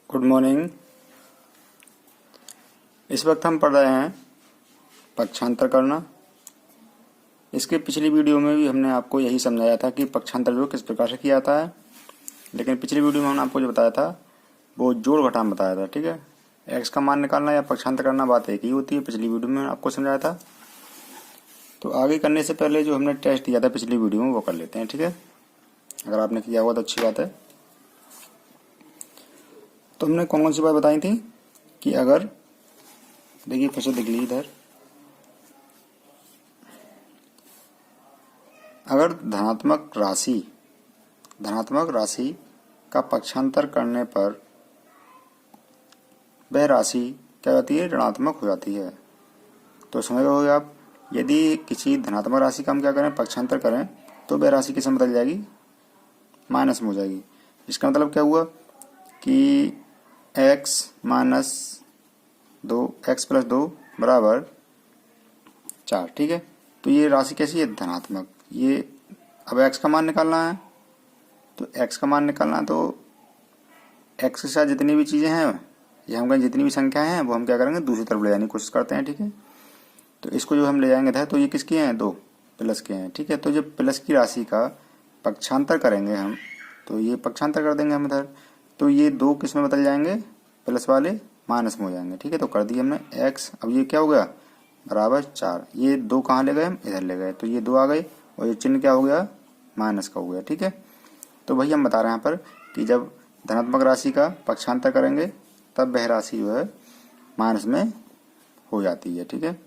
Good morning. इस वक्त हम पढ़ रहे हैं पक्षांतर करना। इसके पिछली वीडियो में भी हमने आपको यही समझाया था कि पक्षांतर जो किस प्रकार से किया जाता है, लेकिन पिछली वीडियो में हमने आपको जो बताया था वो जोड़ घटाव बताया था। ठीक है, एक्स का मान निकालना या पक्षांतर करना बात एक ही होती है। पिछली वीडियो में आपको समझाया था। तो आगे करने से पहले जो हमने टेस्ट दिया था पिछली वीडियो में वो कर लेते हैं। ठीक है, अगर आपने किया हुआ तो अच्छी बात है। तो हमने कौन कौन सी बात बताई थी कि अगर देखिए फिर से देख लीजिए इधर, अगर धनात्मक राशि का पक्षांतर करने पर वह राशि क्या होती है, ऋणात्मक हो जाती है। तो समझ रहे होगे आप, यदि किसी धनात्मक राशि का हम क्या करें, पक्षांतर करें, तो वह राशि किस में बदल जाएगी, माइनस में हो जाएगी। इसका मतलब क्या हुआ कि x माइनस 2 x प्लस 2 बराबर 4। ठीक है, तो ये राशि कैसी है, धनात्मक। ये अब x का मान निकालना है, तो x का मान निकालना है तो x के साथ जितनी भी चीज़ें हैं, ये हम कहें जितनी भी संख्याएं हैं वो हम क्या करेंगे, दूसरी तरफ ले जाने की कोशिश करते हैं। ठीक है, तो इसको जो हम ले जाएंगे इधर, तो ये किसके हैं, 2 प्लस के हैं। ठीक है, तो जब प्लस की राशि का पक्षांतर करेंगे हम, तो ये पक्षांतर कर देंगे हम इधर, तो ये 2 किस में बदल जाएंगे, प्लस वाले माइनस में हो जाएंगे। ठीक है, तो कर दिए हमने x, अब ये क्या हो गया, बराबर 4। ये 2 कहाँ ले गए, हम इधर ले गए, तो ये 2 आ गए और ये चिन्ह क्या हो गया, माइनस का हो गया। ठीक है, तो वही हम बता रहे हैं यहाँ पर कि जब धनात्मक राशि का पक्षांतर करेंगे तब वह राशि जो है माइनस में हो जाती है। ठीक है,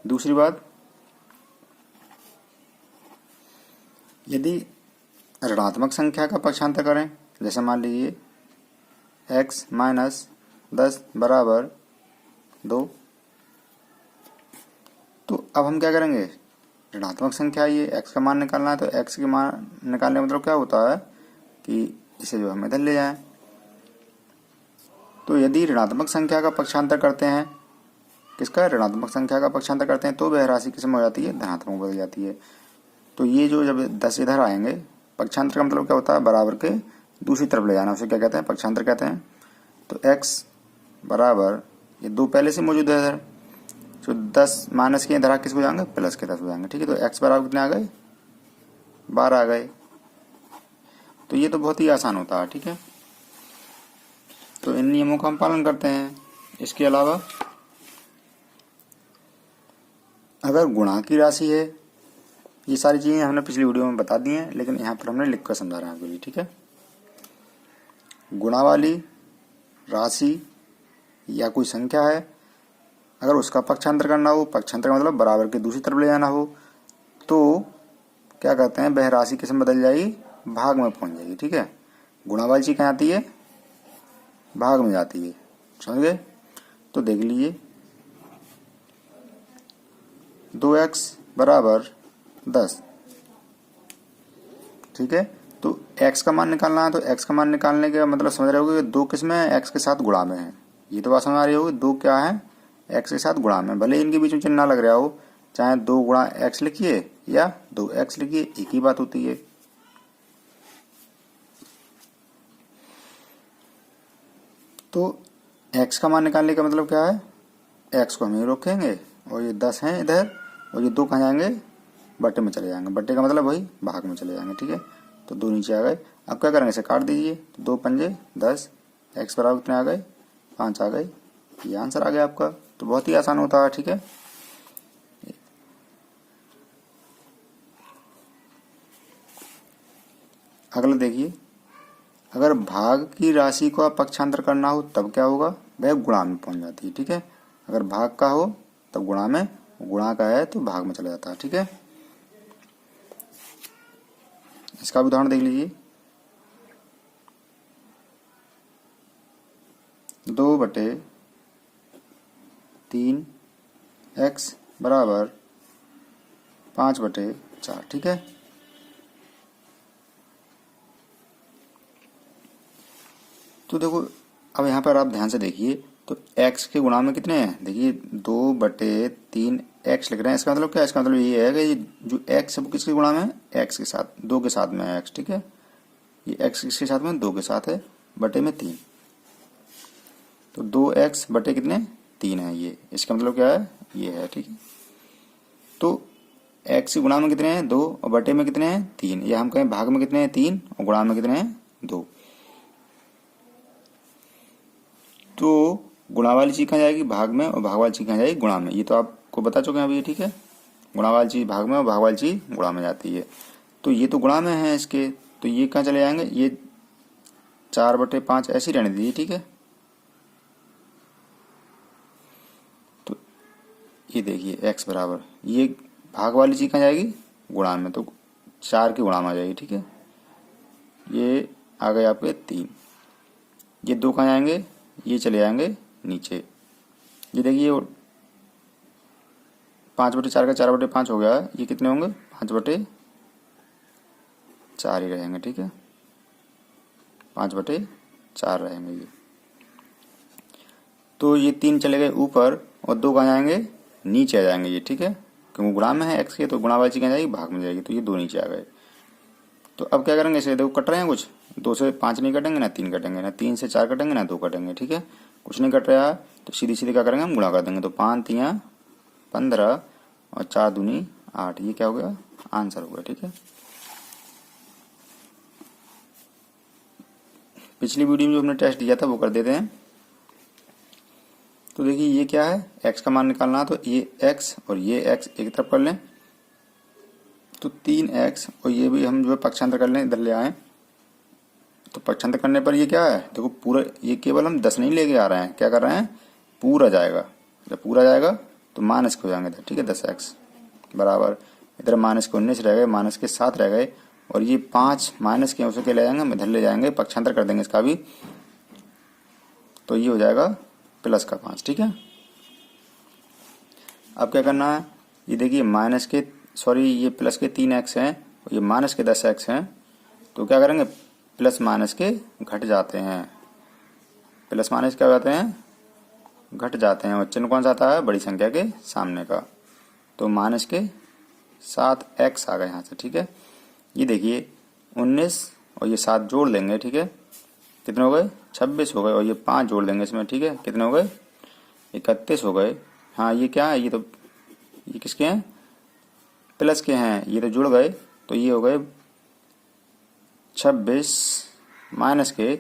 दूसरी बात, यदि ऋणात्मक संख्या का पक्षांतर करें, जैसे मान लीजिए x माइनस 10 बराबर 2, तो अब हम क्या करेंगे, ऋणात्मक संख्या ये x का मान निकालना है, तो x के मान निकालने का मतलब क्या होता है कि इसे जो हम इधर ले जाएं। तो यदि ऋणात्मक संख्या का पक्षांतर करते हैं, किसका, ऋणात्मक संख्या का पक्षांतर करते हैं, तो वह राशि किस में हो जाती है, धनात्मक बदल जाती है। तो ये जो जब 10 इधर आएंगे, पक्षांतर का मतलब क्या होता है, बराबर के दूसरी तरफ ले जाना, उसे क्या कहते हैं, पक्षांतर कहते हैं। तो x बराबर, ये 2 पहले से मौजूद है इधर, तो 10 माइनस के इधर किस हो जाएंगे, प्लस के 10 हो जाएंगे। ठीक है, तो x बराबर कितने आ गए, 12 आ गए। तो ये तो बहुत ही आसान होता है। ठीक है, तो इन नियमों का हम पालन करते हैं। इसके अलावा अगर गुणा की राशि है, ये सारी चीजें हमने पिछली वीडियो में बता दी हैं, लेकिन यहाँ पर हमने लिख कर समझा रहे हैं आपके लिए। ठीक है, गुणा वाली राशि या कोई संख्या है, अगर उसका पक्षांतर करना हो, पक्षांतर का मतलब बराबर के दूसरी तरफ ले जाना हो, तो क्या कहते हैं, वह राशि किस में बदल जाएगी, भाग में पहुंच जाएगी। ठीक है, गुणा वाली चीज कहाँ आती है, भाग में जाती है। समझ गए, तो देख लीजिए 2x बराबर 10। ठीक है, तो x का मान निकालना है, तो x का मान निकालने का मतलब समझ रहे होगे कि 2 किस में है, x के साथ गुणा में है। ये तो बात समझ आ रही होगी, 2 क्या है, x के साथ गुणा में। भले इनके बीच में चिन्ह ना लग रहा हो, चाहे 2 गुणा x लिखिए या 2x लिखिए, एक ही बात होती है। तो x का मान निकालने का मतलब क्या है, x को हम ही रखेंगे और ये 10 है इधर, और ये 2 कहाँ जाएंगे, बट्टे में चले जाएंगे। बट्टे का मतलब वही भाग में चले जाएंगे। ठीक है, तो 2 नीचे आ गए। अब क्या करेंगे, इसे काट दीजिए, तो 2 पंजे 10, x बराबर कितने आ गए, 5 आ गए। ये आंसर आ गया आपका। तो बहुत ही आसान होता है। ठीक है, अगला देखिए, अगर भाग की राशि को पक्षांतर करना हो तब क्या होगा, वह गुणा में पहुंच जाती है। ठीक है, अगर भाग का हो तब गुणा में, गुणा का है तो भाग में चला जाता है। ठीक है, इसका भी उदाहरण देख लीजिए, 2/3 x बराबर 5/4। ठीक है, तो देखो अब यहाँ पर आप ध्यान से देखिए, तो x के गुणा में कितने हैं, देखिए 2/3 x लिख रहे हैं। इसका मतलब क्या है, इसका मतलब ये है कि जो x है वो किसके गुणा में है, x के साथ, 2 के साथ में है x। ठीक है, ये x किसके साथ में, 2 के साथ है, बटे में 3, तो 2x बटे कितने 3 है ये, इसका मतलब क्या है ये है, ठीक है। तो x गुणा में कितने हैं 2 और बटे में कितने हैं 3, या हम कहें भाग में कितने हैं 3 और गुणा में कितने हैं 2। तो गुणा वाली चीज कहाँ जाएगी भाग में और भाग वाली चीज कहाँ जाएगी गुणा में, ये तो आपको बता चुके हैं अभी, ठीक है। गुणा वाली चीज भाग में और भाग वाली चीज गुणा में जाती है। तो ये तो गुणा में है इसके, तो ये कहाँ चले जाएंगे, ये 4/5 ऐसे ही रहने दीजिए, ठीक है। तो ये देखिए x बराबर, ये भाग वाली चीज कहाँ जाएगी गुणा में, तो 4 की गुणा में आ जाएगी, ठीक है। ये आ गए आपके 3, ये 2 कहाँ जाएंगे, ये चले जाएंगे नीचे। ये देखिए 5/4 का 4/5 हो गया, ये कितने होंगे 5/4 ही रहेंगे, ठीक है। 5/4 रहेंगे ये। तो ये 3 चले गए ऊपर और 2 कहाँ जाएंगे नीचे आ जाएंगे ये, ठीक है। क्योंकि गुणा में है x के, तो गुणा वाली चीज कहाँ जाएगी भाग में जाएगी, तो ये 2 नीचे आ गए। तो अब क्या करेंगे, इसे देखो कट रहे हैं कुछ, 2 से 5 नहीं कटेंगे, ना 3 कटेंगे, ना 3 से 4 कटेंगे, ना 2 कटेंगे, ठीक है। कुछ नहीं कट रहा, तो सीधी सीधी क्या करेंगे हम गुणा कर देंगे। तो 5 3 15 और 4 दूनी 8, ये क्या हो गया आंसर हो गया, ठीक है। पिछली वीडियो में जो हमने टेस्ट दिया था वो कर देते हैं। तो देखिए ये क्या है, x का मान निकालना, तो ये x और ये x एक तरफ कर लें, तो 3x और ये भी हम जो है पक्षांतर कर लें, इधर ले आए। तो पक्षांतर करने पर ये क्या है, देखो पूरा, ये केवल हम 10 नहीं लेके आ रहे हैं, क्या कर रहे हैं पूरा जाएगा। जब पूरा जाएगा तो माइनस के हो जाएंगे इधर, ठीक है। 10x बराबर, इधर माइनस के 19 रह गए, माइनस के 7 रह गए, और ये 5 माइनस के उसे के ले जाएंगे, हम इधर ले जाएंगे, पक्षांतर कर देंगे इसका भी, तो ये हो जाएगा प्लस का 5, ठीक है। अब क्या करना है, ये देखिए माइनस के ये प्लस के 3x हैं और ये माइनस के 10x हैं, तो क्या करेंगे प्लस माइनस के घट जाते हैं, प्लस माइनस क्या हो जाते हैं घट जाते हैं, और चिन्ह कौन सा आता है बड़ी संख्या के सामने का, तो माइनस के 7x आ गए यहाँ से, ठीक है। ये देखिए 19 और ये 7 जोड़ लेंगे, ठीक है, कितने हो गए 26 हो गए, और ये 5 जोड़ देंगे इसमें, ठीक है, कितने हो गए 31 हो गए। हाँ ये क्या है, ये किसके हैं प्लस के हैं, ये तो जुड़ गए, तो ये हो गए 26 माइनस के,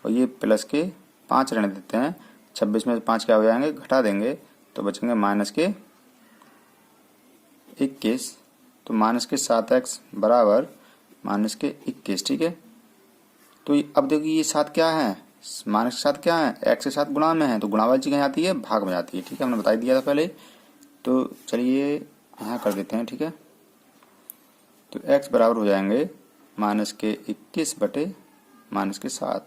और ये प्लस के 5 रहने देते हैं, 26 में 5 क्या हो जाएंगे घटा देंगे, तो बचेंगे माइनस के 21, तो माइनस के 7x बराबर माइनस के 21, ठीक है। तो अब देखिए ये 7 क्या है, माइनस के 7 क्या है x के साथ गुणा में है, तो गुणा वाली चीज जाती है भाग में जाती है, ठीक है, हमने बता दिया था पहले। तो चलिए यहाँ कर देते हैं, ठीक है। तो x बराबर हो जाएंगे माइनस के 21 बटे माइनस के 7,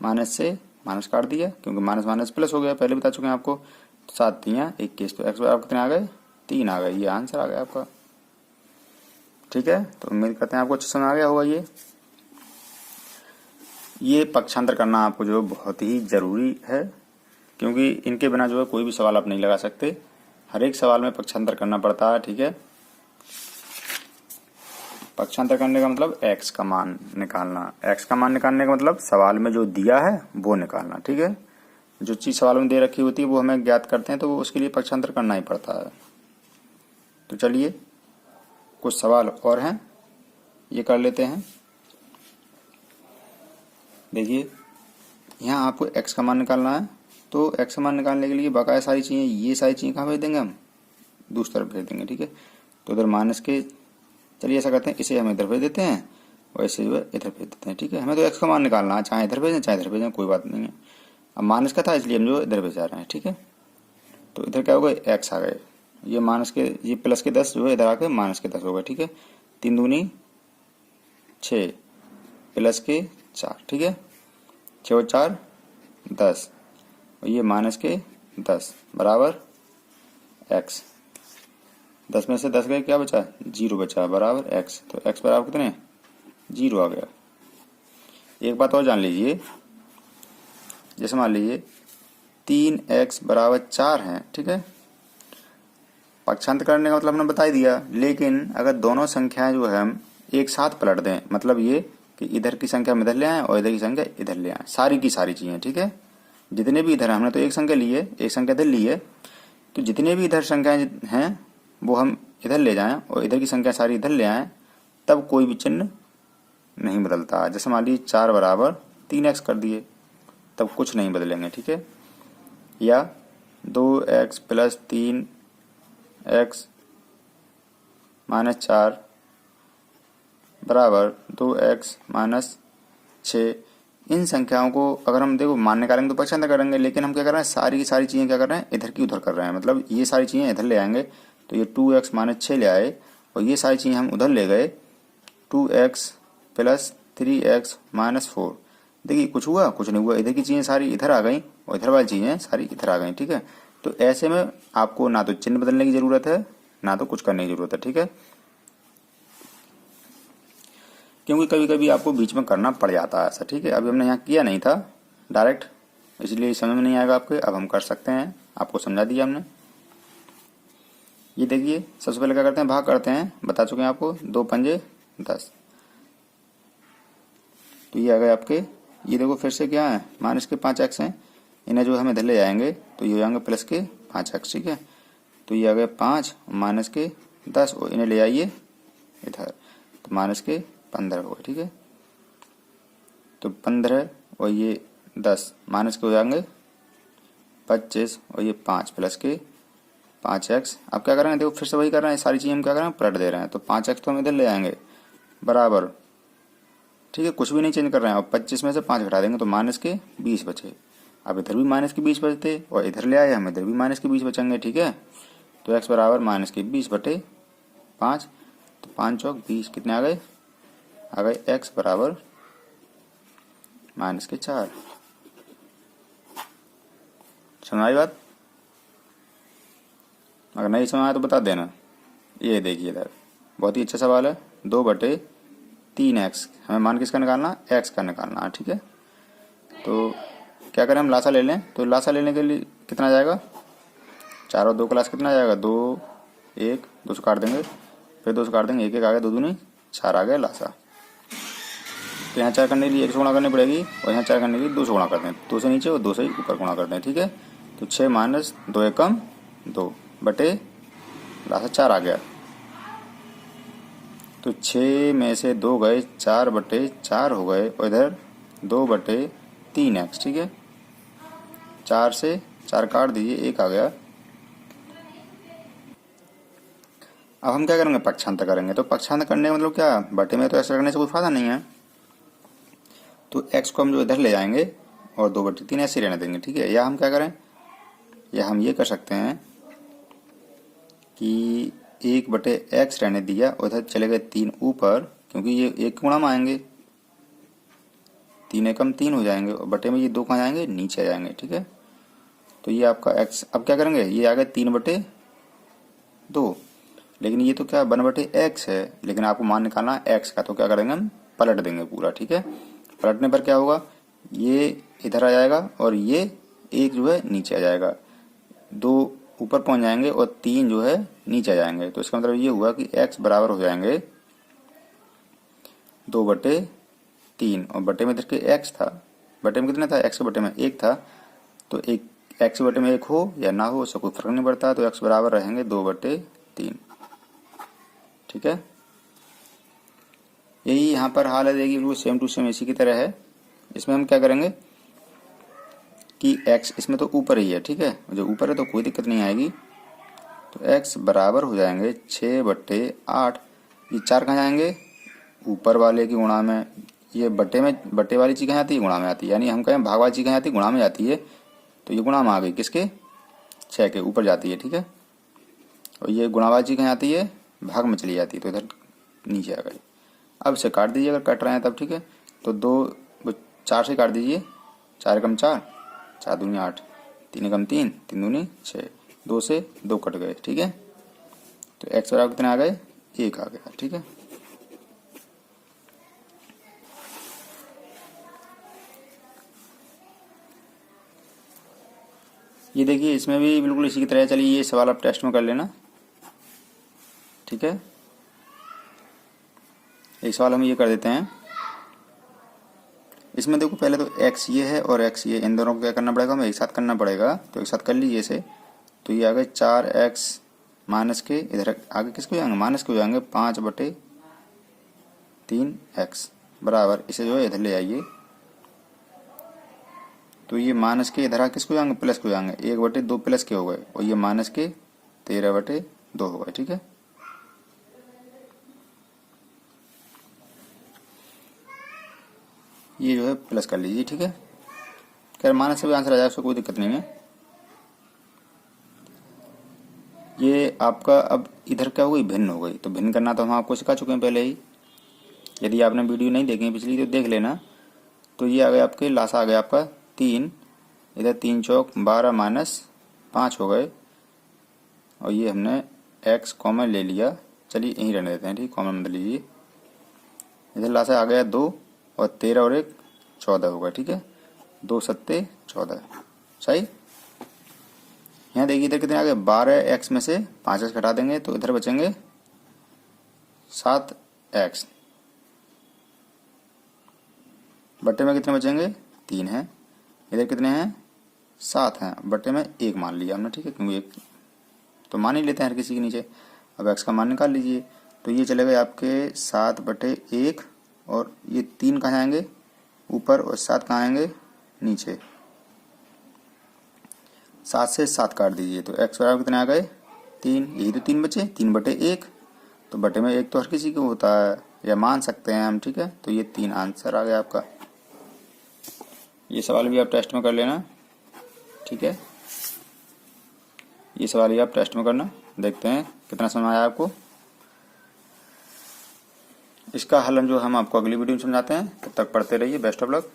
माइनस से माइनस काट दिया क्योंकि माइनस माइनस प्लस हो गया, पहले बता चुके हैं आपको। तो 7 3 21, तो x बराबर कितने आ गए 3 आ गए, ये आंसर आ गया आपका, ठीक है। तो उम्मीद करते हैं आपको अच्छा समझ आ गया होगा। ये पक्षांतर करना आपको जो बहुत ही जरूरी है, क्योंकि इनके बिना जो है कोई भी सवाल आप नहीं लगा सकते, हर एक सवाल में पक्षांतर करना पड़ता है, ठीक है। पक्षांतर करने का मतलब x का मान निकालना, x का मान निकालने का मतलब सवाल में जो दिया है वो निकालना, ठीक है। जो चीज सवाल में दे रखी होती है वो हमें ज्ञात करते हैं, तो वो उसके लिए पक्षांतर करना ही पड़ता है। तो चलिए कुछ सवाल और हैं, ये कर लेते हैं। देखिए यहाँ आपको x का मान निकालना है, तो x का मान निकालने के लिए बकाया सारी चीजें, ये सारी चीजें कहाँ भेज देंगे हम दूसरी तरफ भेज देंगे, ठीक है। तो उधर माइनस के, चलिए ऐसा करते हैं, इसे हम इधर भेज देते हैं और इसे जो है इधर भेज देते हैं, ठीक है। हमें तो x का मान निकालना है, चाहे इधर भेजें चाहे इधर भेजें, कोई बात नहीं है। अब माइनस का था इसलिए हम जो इधर भेजा रहे हैं, ठीक है। तो इधर क्या हो गए x आ गए, ये माइनस के, ये प्लस के 10 जो है इधर आके माइनस के 10 हो गए, ठीक है। 3 दूनी 6 प्लस के 4, ठीक है, 6 और 4 10, और ये माइनस के 10 बराबर x, 10 में से 10 गए, क्या बचा 0 बचा, बराबर x, तो x बराबर कितने 0 आ गया। एक बात और जान लीजिए, जैसे मान लीजिए 3x बराबर 4 है, ठीक है। पक्षांतर करने का मतलब हमने बता ही दिया, लेकिन अगर दोनों संख्याएं जो है हम एक साथ पलट दें, मतलब ये कि इधर की संख्या हम इधर ले आए और इधर की संख्या इधर ले आए, सारी की सारी चीज़ें, ठीक है। जितने भी इधर, हमने तो एक संख्या ली है, एक संख्या इधर ली है, तो जितने भी इधर संख्याएं हैं वो हम इधर ले जाएं और इधर की संख्या सारी इधर ले आएँ, तब कोई भी चिन्ह नहीं बदलता। जैसे मान लीजिए 4 बराबर 3x कर दिए, तब कुछ नहीं बदलेंगे, ठीक है। या 2x प्लस 3x माइनस 4 बराबर 2x माइनस 6, इन संख्याओं को अगर हम देखो मान निकालेंगे तो पक्षांतर करेंगे, लेकिन हम क्या कर रहे हैं, सारी की सारी चीज़ें क्या कर रहे हैं, इधर की उधर कर रहे हैं। मतलब ये सारी चीज़ें इधर ले आएंगे तो ये 2x माइनस 6 ले आए, और ये सारी चीज़ें हम उधर ले गए 2x प्लस 3x माइनस 4। देखिए कुछ हुआ, कुछ नहीं हुआ, इधर की चीज़ें सारी इधर आ गई और इधर वाली चीज़ें सारी इधर आ गई, ठीक है। तो ऐसे में आपको ना तो चिन्ह बदलने की ज़रूरत है, ना तो कुछ करने की ज़रूरत है, ठीक है। क्योंकि कभी कभी आपको बीच में करना पड़ जाता है ऐसा, ठीक है। अभी हमने यहाँ किया नहीं था डायरेक्ट, इसलिए समझ में नहीं आएगा आपके, अब हम कर सकते हैं, आपको समझा दिया हमने। ये देखिए सबसे पहले क्या करते हैं, भाग करते हैं, बता चुके हैं आपको, 2 पंजे 10, तो ये आ गए आपके। ये देखो फिर से क्या है, माइनस के 5x हैं, इन्हें जो हम इधर ले जाएंगे तो ये हो जाएंगे प्लस के 5x, ठीक है। तो ये आ गए 5 माइनस के 10, और इन्हें ले आइए इधर, तो माइनस के 15 हो गए, ठीक है। तो 15 और ये 10 माइनस के हो जाएंगे 25, और ये 5 प्लस के 5x। अब क्या करेंगे, देखो फिर से वही कर रहे हैं, सारी चीज़ हम क्या कर रहे हैं, पलट दे रहे हैं। तो 5x तो हम इधर ले आएंगे बराबर, ठीक है, कुछ भी नहीं चेंज कर रहे हैं। और 25 में से 5 घटा देंगे तो माइनस के 20 बचे। अब इधर भी माइनस के 20 बचते और इधर ले आए हम, इधर भी माइनस के 20 बचेंगे, ठीक है। तो x बराबर माइनस के 20 बटे 5, तो 5 चौक 20, कितने आ गए, आ गए x बराबर माइनस के 4। समझ आई बात? अगर नहीं समझ आया तो बता देना। ये देखिए इधर बहुत ही अच्छा सवाल है, 2/3x, हमें मान किसका निकालना, x का निकालना, ठीक है। तो क्या करें, हम लासा ले लें, तो लासा लेने के लिए कितना जाएगा, 4 और 2 क्लास कितना जाएगा, 2 1 2 से काट देंगे, फिर 2 से काट देंगे, 1 1 आ गया, 2 दूनी 4 आ गया लासा। तो यहाँ 4 करने के लिए 1 से गुणा करनी पड़ेगी, और यहाँ 4 करने के लिए 2 से गुणा करते हैं, 2 से नीचे और 2 से ऊपर गुणा करते हैं, ठीक है। तो 6 माइनस 2 एकम 2 बटे लासा 4 आ गया। तो 6 में से 2 गए, 4/4 हो गए, और इधर 2/3x, ठीक है। 4 से 4 काट दीजिए, 1 आ गया। अब हम क्या करेंगे, पक्षांतर करेंगे। तो पक्षांतर करने का मतलब क्या, बटे में तो ऐसा करने से कोई फायदा नहीं है, तो x को हम जो इधर ले जाएंगे और 2/3 ऐसे रहने देंगे, ठीक है। या हम क्या करें, या हम ये कर सकते हैं कि 1/x रहने दिया और इधर चले गए 3 ऊपर, क्योंकि ये 1 गुणा में आएंगे, 3 एकम 3 हो जाएंगे, और बटे में ये 2 कहाँ जाएंगे, नीचे आ जाएंगे, ठीक है। तो ये आपका x, अब क्या करेंगे, ये आ गए 3/2, लेकिन ये तो क्या 1/x है, लेकिन आपको मान निकालना है x का, तो क्या करेंगे, हम पलट देंगे पूरा, ठीक है। पलटने पर क्या होगा, ये इधर आ जाएगा और ये 1 जो है नीचे आ जाएगा, 2 ऊपर पहुंच जाएंगे और 3 जो है नीचे आ जाएंगे। तो इसका मतलब ये हुआ कि x बराबर हो जाएंगे 2/3, और बटे में इधर के x था, बटे में कितना था, x के बटे में 1 था, तो एक x बटे में 1 हो या ना हो उससे कोई फर्क नहीं पड़ता, तो x बराबर रहेंगे 2/3, ठीक है। यही यहाँ पर हाल है, देखिए बिल्कुल सेम टू सेम इसी की तरह है। इसमें हम क्या करेंगे कि x इसमें तो ऊपर ही है, ठीक है, जो ऊपर है तो कोई दिक्कत नहीं आएगी। तो x बराबर हो जाएंगे 6/8, ये 4 कहाँ जाएंगे, ऊपर वाले की गुणा में, ये बटे वाली चीज़ कहाँ आती है, गुणा में आती है, यानी हम कहें भाग वाली चीज़ कहाँ आती है, गुणा में जाती है, तो ये गुणा में आ गई, किसके, 6 के ऊपर जाती है, ठीक है। और ये गुणा वाली चीज़ कहाँ आती है, भाग में चली जाती है, तो इधर नीचे आ गई। अब इसे काट दीजिए अगर कट रहे हैं तब, ठीक है। तो 4 से काट दीजिए, 4 एकम 4, 4 दूनी 8, 3 एकम 3, 3 दूनी 6, 2 से 2 कट गए, ठीक है। तो x बराबर कितने आ गए, 1 आ गया, ठीक है। ये देखिए इसमें भी बिल्कुल इसी की तरह, चलिए ये सवाल आप टेस्ट में कर लेना, ठीक है। एक सवाल हम ये कर देते हैं इसमें देखो पहले तो x ये है और x ये, इन दोनों को क्या करना पड़ेगा, हमें एक साथ करना पड़ेगा। तो एक साथ कर लीजिए इसे। तो ये आ गए 4x माइनस के, इधर आगे किसको जाएंगे, माइनस को जाएंगे, 5/3x बराबर, इसे जो है इधर ले आइए। तो ये माइनस के इधर आगे किसको जाएंगे, प्लस को जाएंगे, 1/2 प्लस के हो गए, और ये माइनस के 13/2 हो गए। ठीक है, ये जो है प्लस कर लीजिए। ठीक है, खैर माइनस से भी आंसर आ जाए, उसको कोई दिक्कत नहीं है। ये आपका अब इधर क्या हो गई, भिन्न हो गई। तो भिन्न करना तो हम आपको सिखा चुके हैं पहले ही, यदि आपने वीडियो नहीं देखी पिछली तो देख लेना। तो ये आ गया आपके, लासा आ गया आपका 3, इधर 3 चौक 12 माइनस 5 हो गए, और ये हमने x कॉमन ले लिया। चलिए यहीं रहने देते हैं, ठीक, कॉमन मत लीजिए। इधर लासा आ गया 2, और 13 और 1 14 होगा। ठीक है, 2 सत्ते 14, सही। यहाँ देखिए इधर कितने आ गए, 12x में से 5x घटा देंगे तो इधर बचेंगे 7x, बट्टे में कितने बचेंगे, 3 है। इधर कितने हैं, 7 हैं, बट्टे में 1 मान लिया हमने। ठीक है, क्योंकि 1 तो मान ही लेते हैं हर किसी के नीचे। अब x का मान निकाल लीजिए। तो ये चले गए आपके 7/1, और ये 3 कहाँ आएंगे, ऊपर, और 7 कहाँ आएंगे, नीचे। 7 से 7 काट दीजिए, तो x बराबर कितने आ गए, 3। यही तो 3 बचे, 3/1, तो बटे में 1 तो हर किसी को होता है, या मान सकते हैं हम। ठीक है, तो ये 3 आंसर आ गया आपका। ये सवाल भी आप टेस्ट में कर लेना। ठीक है, ये सवाल भी आप टेस्ट में करना, देखते हैं कितना समझ आया आपको। इसका हल जो हम आपको अगली वीडियो में समझाते हैं, तब तक पढ़ते रहिए। Best of luck.